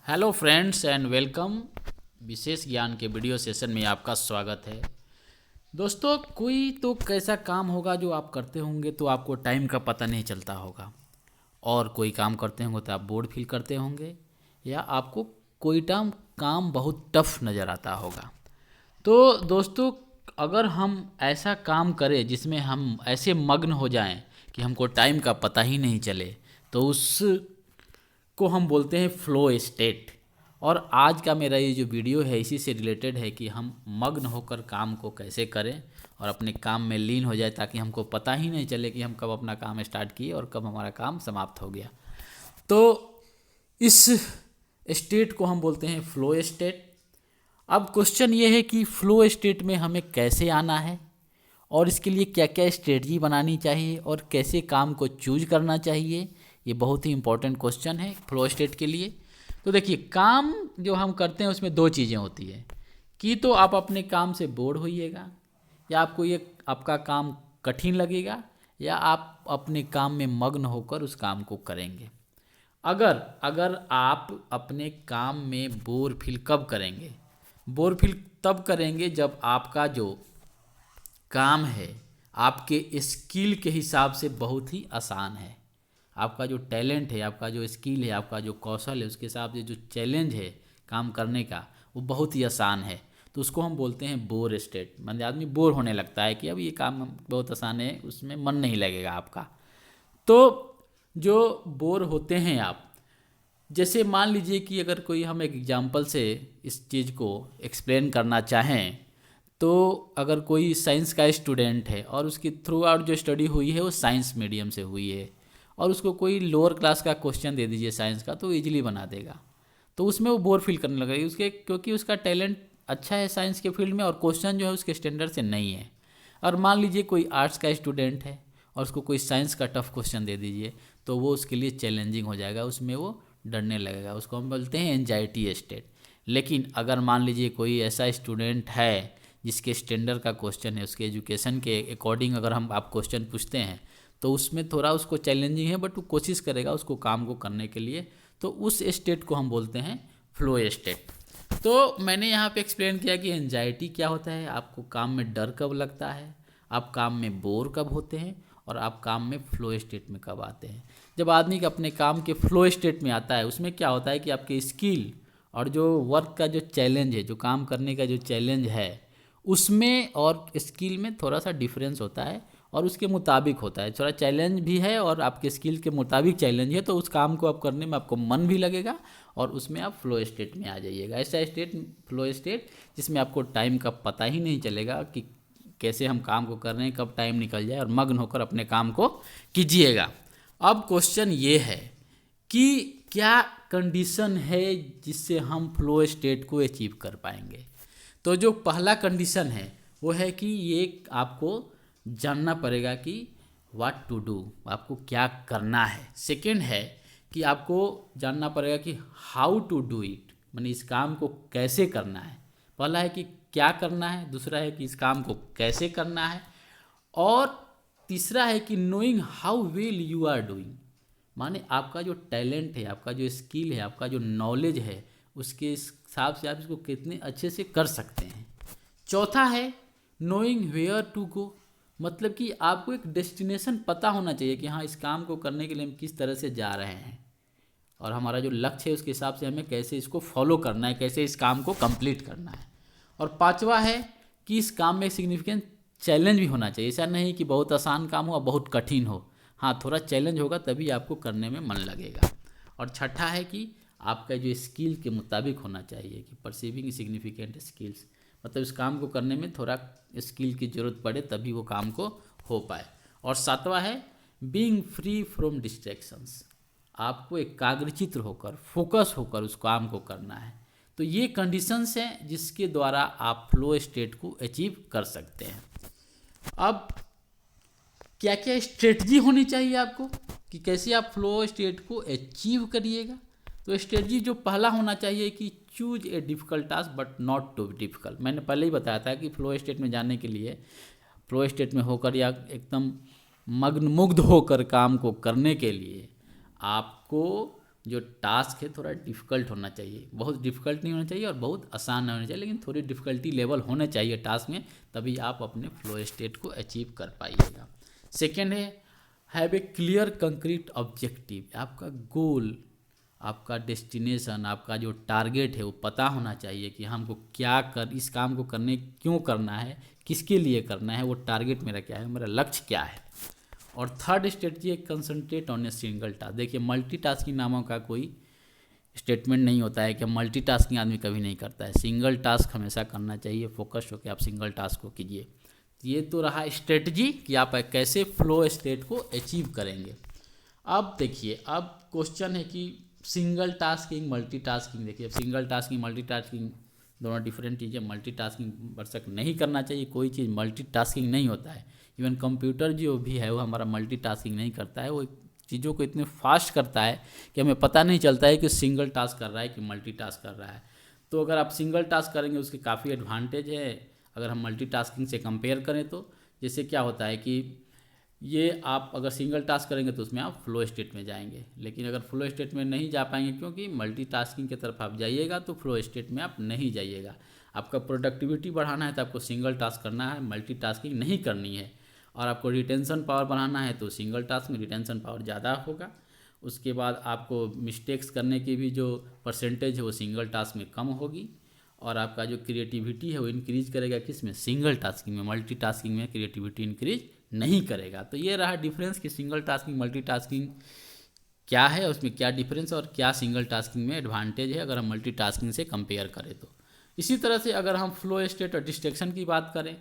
Hello friends and welcome. विशेष ज्ञान के वीडियो सेशन में आपका स्वागत है। दोस्तों, कोई तो कैसा काम होगा जो आप करते होंगे तो आपको टाइम का पता नहीं चलता होगा, और कोई काम करते होंगे तो आप बोर्ड फील करते होंगे, या आपको कोई काम बहुत टफ नज़र आता होगा। तो दोस्तों, अगर हम ऐसा काम करें जिसमें हम ऐसे मग्न हो जाएं कि हमको टाइम का पता ही नहीं चले, तो उस को हम बोलते हैं फ्लो स्टेट। और आज का मेरा ये जो वीडियो है इसी से रिलेटेड है कि हम मग्न होकर काम को कैसे करें और अपने काम में लीन हो जाए, ताकि हमको पता ही नहीं चले कि हम कब अपना काम स्टार्ट किए और कब हमारा काम समाप्त हो गया। तो इस स्टेट को हम बोलते हैं फ्लो स्टेट। अब क्वेश्चन ये है कि फ्लो स्टेट में हमें कैसे आना है और इसके लिए क्या क्या स्ट्रेटजी बनानी चाहिए और कैसे काम को चूज करना चाहिए। ये बहुत ही इंपॉर्टेंट क्वेश्चन है फ्लो स्टेट के लिए। तो देखिए, काम जो हम करते हैं उसमें दो चीज़ें होती है कि तो आप अपने काम से बोर होइएगा, या आपको ये आपका काम कठिन लगेगा, या आप अपने काम में मग्न होकर उस काम को करेंगे। अगर अगर आप अपने काम में बोर फील कब करेंगे? बोर फील तब करेंगे जब आपका जो काम है आपके स्किल के हिसाब से बहुत ही आसान है। आपका जो टैलेंट है, आपका जो स्किल है, आपका जो कौशल है, उसके हिसाब से जो चैलेंज है काम करने का वो बहुत ही आसान है। तो उसको हम बोलते हैं बोर स्टेट। मतलब आदमी बोर होने लगता है कि अब ये काम बहुत आसान है, उसमें मन नहीं लगेगा आपका। तो जो बोर होते हैं आप, जैसे मान लीजिए कि अगर कोई हम एक एग्जांपल से इस चीज़ को एक्सप्लेन करना चाहें, तो अगर कोई साइंस का स्टूडेंट है और उसकी थ्रू आउट जो स्टडी हुई है वो साइंस मीडियम से हुई है, और उसको कोई लोअर क्लास का क्वेश्चन दे दीजिए साइंस का तो इजीली बना देगा, तो उसमें वो बोर फील करने लगेगा उसके, क्योंकि उसका टैलेंट अच्छा है साइंस के फील्ड में और क्वेश्चन जो है उसके स्टैंडर्ड से नहीं है। और मान लीजिए कोई आर्ट्स का स्टूडेंट है और उसको कोई साइंस का टफ क्वेश्चन दे दीजिए, तो वो उसके लिए चैलेंजिंग हो जाएगा, उसमें वो डरने लगेगा, उसको हम बोलते हैं एंजाइटी स्टेट। लेकिन अगर मान लीजिए कोई ऐसा स्टूडेंट है जिसके स्टैंडर्ड का क्वेश्चन है, उसके एजुकेशन के अकॉर्डिंग अगर हम आप क्वेश्चन पूछते हैं, तो उसमें थोड़ा उसको चैलेंजिंग है, बट वो कोशिश करेगा उसको काम को करने के लिए, तो उस स्टेट को हम बोलते हैं फ्लो स्टेट। तो मैंने यहाँ पे एक्सप्लेन किया कि एंजाइटी क्या होता है, आपको काम में डर कब लगता है, आप काम में बोर कब होते हैं, और आप काम में फ्लो स्टेट में कब आते हैं। जब आदमी का अपने काम के फ्लो स्टेट में आता है, उसमें क्या होता है कि आपके स्किल और जो वर्क का जो चैलेंज है, जो काम करने का जो चैलेंज है, उसमें और स्किल में थोड़ा सा डिफरेंस होता है और उसके मुताबिक होता है। थोड़ा चैलेंज भी है और आपके स्किल के मुताबिक चैलेंज है, तो उस काम को आप करने में आपको मन भी लगेगा और उसमें आप फ्लो स्टेट में आ जाइएगा। ऐसा स्टेट फ्लो स्टेट जिसमें आपको टाइम का पता ही नहीं चलेगा कि कैसे हम काम को कर रहे हैं, कब टाइम निकल जाए, और मग्न होकर अपने काम को कीजिएगा। अब क्वेश्चन ये है कि क्या कंडीशन है जिससे हम फ्लो स्टेट को अचीव कर पाएंगे। तो जो पहला कंडीशन है वो है कि ये आपको जानना पड़ेगा कि व्हाट टू डू, आपको क्या करना है। सेकंड है कि आपको जानना पड़ेगा कि हाउ टू डू इट, माने इस काम को कैसे करना है। पहला है कि क्या करना है, दूसरा है कि इस काम को कैसे करना है, और तीसरा है कि knowing how well you are doing, माने आपका जो टैलेंट है, आपका जो स्किल है, आपका जो नॉलेज है, उसके हिसाब से आप इसको कितने अच्छे से कर सकते हैं। चौथा है नोइंग वेयर टू गो, मतलब कि आपको एक डेस्टिनेशन पता होना चाहिए कि हाँ, इस काम को करने के लिए हम किस तरह से जा रहे हैं और हमारा जो लक्ष्य है उसके हिसाब से हमें कैसे इसको फॉलो करना है, कैसे इस काम को कंप्लीट करना है। और पांचवा है कि इस काम में सिग्निफिकेंट चैलेंज भी होना चाहिए। ऐसा नहीं कि बहुत आसान काम हो और बहुत कठिन हो, हाँ, थोड़ा चैलेंज होगा तभी आपको करने में मन लगेगा। और छठा है कि आपका जो स्किल के मुताबिक होना चाहिए, कि परसीविंग सिग्निफिकेंट स्किल्स, मतलब इस काम को करने में थोड़ा स्किल की ज़रूरत पड़े तभी वो काम को हो पाए। और सातवां है बीइंग फ्री फ्रॉम डिस्ट्रैक्शंस, आपको एकाग्रचित्त होकर फोकस होकर उस काम को करना है। तो ये कंडीशंस हैं जिसके द्वारा आप फ्लो स्टेट को अचीव कर सकते हैं। अब क्या क्या स्ट्रेटजी होनी चाहिए आपको कि कैसे आप फ्लो स्टेट को अचीव करिएगा। तो स्ट्रेटजी जो पहला होना चाहिए कि choose a difficult task but not too difficult. मैंने पहले ही बताया था कि फ्लो स्टेट में जाने के लिए, फ्लो स्टेट में होकर या एकदम मग्न मुग्ध होकर काम को करने के लिए आपको जो टास्क है थोड़ा डिफ़िकल्ट होना चाहिए, बहुत डिफ़िकल्ट नहीं होना चाहिए और बहुत आसान नहीं होना चाहिए, लेकिन थोड़ी डिफ़िकल्टी लेवल होना चाहिए टास्क में, तभी आप अपने फ्लो स्टेट को अचीव कर पाइएगा। सेकेंड है have a clear concrete objective. आपका गोल, आपका डेस्टिनेशन, आपका जो टारगेट है वो पता होना चाहिए कि हमको क्या कर, इस काम को करने क्यों करना है, किसके लिए करना है, वो टारगेट मेरा क्या है, मेरा लक्ष्य क्या है। और थर्ड स्ट्रेटजी है concentrate on a single task. देखिए मल्टीटास्किंग नामों का कोई स्टेटमेंट नहीं होता है कि मल्टीटास्किंग आदमी कभी नहीं करता है, सिंगल टास्क हमेशा करना चाहिए, फोकस होकर आप सिंगल टास्क को कीजिए। ये तो रहा स्ट्रेटजी कि आप कैसे फ्लो स्टेट को अचीव करेंगे। अब देखिए, अब क्वेश्चन है कि सिंगल टास्किंग मल्टीटास्किंग। देखिए सिंगल टास्किंग मल्टीटास्किंग दोनों डिफरेंट चीज़ें। मल्टीटास्किंग बरसक नहीं करना चाहिए, कोई चीज़ मल्टीटास्किंग नहीं होता है। इवन कंप्यूटर जो भी है वो हमारा मल्टीटास्किंग नहीं करता है, वो चीज़ों को इतने फास्ट करता है कि हमें पता नहीं चलता है कि सिंगल टास्क कर रहा है कि मल्टीटास्क कर रहा है। तो अगर आप सिंगल टास्क करेंगे उसके काफ़ी एडवांटेज है अगर हम मल्टीटास्किंग से कंपेयर करें तो। जैसे क्या होता है कि ये आप अगर सिंगल टास्क करेंगे तो उसमें आप फ्लो स्टेट में जाएंगे, लेकिन अगर फ्लो स्टेट में नहीं जा पाएंगे क्योंकि मल्टीटास्किंग की तरफ आप जाइएगा तो फ्लो स्टेट में आप नहीं जाइएगा। आपका प्रोडक्टिविटी बढ़ाना है तो आपको सिंगल टास्क करना है, मल्टीटास्किंग नहीं करनी है। और आपको रिटेंशन पावर बढ़ाना है तो सिंगल टास्क में रिटेंशन पावर ज़्यादा होगा। उसके बाद आपको मिस्टेक्स करने की भी जो परसेंटेज है वो सिंगल टास्क में कम होगी। और आपका जो क्रिएटिविटी है वो इंक्रीज करेगा किस में, सिंगल टास्किंग में। मल्टीटास्किंग में क्रिएटिविटी इंक्रीज नहीं करेगा। तो ये रहा डिफरेंस कि सिंगल टास्किंग मल्टीटास्किंग क्या है, उसमें क्या डिफरेंस और क्या सिंगल टास्किंग में एडवांटेज है अगर हम मल्टीटास्किंग से कंपेयर करें तो। इसी तरह से अगर हम फ्लो स्टेट और डिस्ट्रैक्शन की बात करें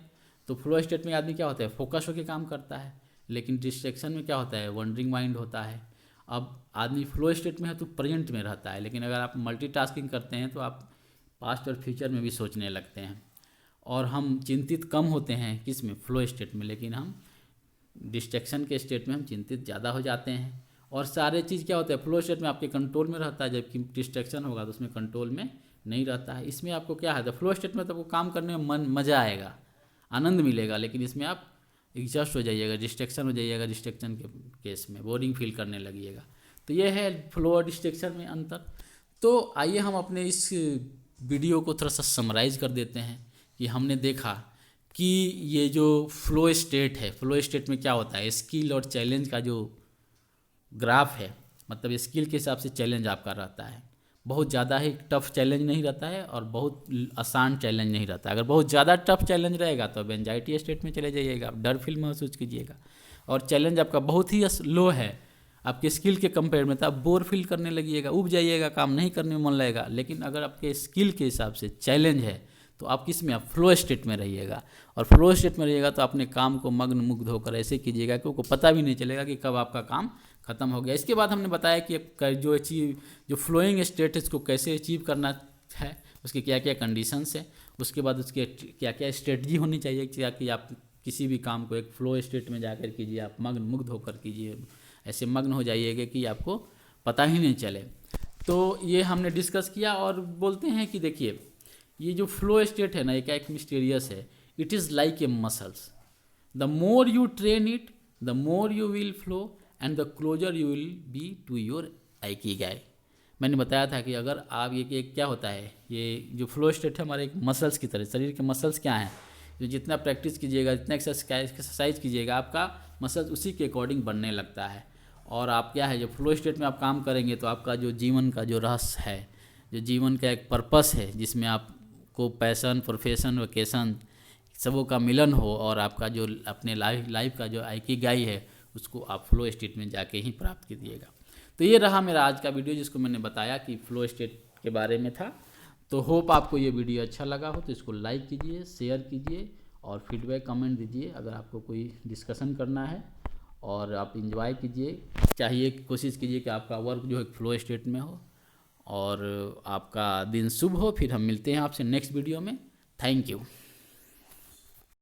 तो फ्लो स्टेट में आदमी क्या होता है, फोकस होकर काम करता है, लेकिन डिस्ट्रैक्शन में क्या होता है, वंडरिंग माइंड होता है। अब आदमी फ्लो स्टेट में है तो प्रेजेंट में रहता है, लेकिन अगर आप मल्टीटास्किंग करते हैं तो आप पास्ट और फ्यूचर में भी सोचने लगते हैं। और हम चिंतित कम होते हैं किस में, फ्लो स्टेट में, लेकिन हम डिस्ट्रैक्शन के स्टेट में हम चिंतित ज़्यादा हो जाते हैं। और सारे चीज़ क्या होता है, फ्लो स्टेट में आपके कंट्रोल में रहता है, जबकि डिस्ट्रैक्शन होगा तो उसमें कंट्रोल में नहीं रहता है। इसमें आपको क्या है, फ्लो स्टेट में तो आपको काम करने में मज़ा आएगा, आनंद मिलेगा, लेकिन इसमें आप एग्जॉस्ट हो जाइएगा, डिस्ट्रैक्शन हो जाइएगा, डिस्ट्रैक्शन के केस में बोरिंग फील करने लगिएगा। तो ये है फ्लो और डिस्ट्रैक्शन में अंतर। तो आइए हम अपने इस वीडियो को थोड़ा सा समराइज़ कर देते हैं कि हमने देखा कि ये जो फ्लो स्टेट है, फ्लो स्टेट में क्या होता है, स्किल और चैलेंज का जो ग्राफ है, मतलब स्किल के हिसाब से चैलेंज आपका रहता है। बहुत ज़्यादा ही टफ चैलेंज नहीं रहता है और बहुत आसान चैलेंज नहीं रहता है। अगर बहुत ज़्यादा टफ चैलेंज रहेगा तो आप एंजाइटी स्टेट में चले जाइएगा, आप डर फील महसूस कीजिएगा। और चैलेंज आपका बहुत ही लो है आपके स्किल के कंपेयर में तो आप बोर फील करने लगिएगा, उब जाइएगा, काम नहीं करने में मन लगेगा। लेकिन अगर आपके स्किल के हिसाब से चैलेंज है तो आप किस में, आप फ्लो स्टेट में रहिएगा। और फ्लो स्टेट में रहिएगा तो अपने काम को मग्न मुग्ध होकर ऐसे कीजिएगा कि उनको पता भी नहीं चलेगा कि कब आपका काम खत्म हो गया। इसके बाद हमने बताया कि जो फ्लोइंग स्टेट है इसको कैसे अचीव करना है, उसके क्या क्या कंडीशंस है, उसके बाद उसके क्या क्या स्ट्रेटजी होनी चाहिए कि आप किसी भी काम को एक फ्लो स्टेट में जाकर कीजिए, आप मग्न मुग्ध होकर कीजिए, ऐसे मग्न हो जाइएगा कि आपको पता ही नहीं चले। तो ये हमने डिस्कस किया। और बोलते हैं कि देखिए ये जो फ्लो स्टेट है ना, एक मिस्टीरियस है। It is like a muscles, the more you train it the more you will flow and the closer you will be to your ikigai. मैंने बताया था कि अगर आप ये क्या होता है, ये जो फ्लो स्टेट है हमारे एक मसल्स की तरह, शरीर के मसल्स क्या हैं, जो जितना प्रैक्टिस कीजिएगा, जितना एक्सरसाइज कीजिएगा, आपका मसल्स उसी के अकॉर्डिंग बनने लगता है। और आप क्या है, जब फ्लो स्टेट में आप काम करेंगे तो आपका जो जीवन का जो रहस्य है, जो जीवन का एक पर्पस है, जिसमें आपको पैशन, प्रोफेशन, वोकेशन सबों का मिलन हो और आपका जो अपने लाइफ का जो आइकिगाई है उसको आप फ्लो स्टेट में जाके ही प्राप्त कीजिएगा। तो ये रहा मेरा आज का वीडियो जिसको मैंने बताया कि फ्लो स्टेट के बारे में था। तो होप आपको ये वीडियो अच्छा लगा हो तो इसको लाइक कीजिए, शेयर कीजिए और फीडबैक कमेंट दीजिए अगर आपको कोई डिस्कशन करना है। और आप इंजॉय कीजिए, चाहिए कोशिश कीजिए कि आपका वर्क जो है फ्लो स्टेट में हो और आपका दिन शुभ हो। फिर हम मिलते हैं आपसे नेक्स्ट वीडियो में। Thank you.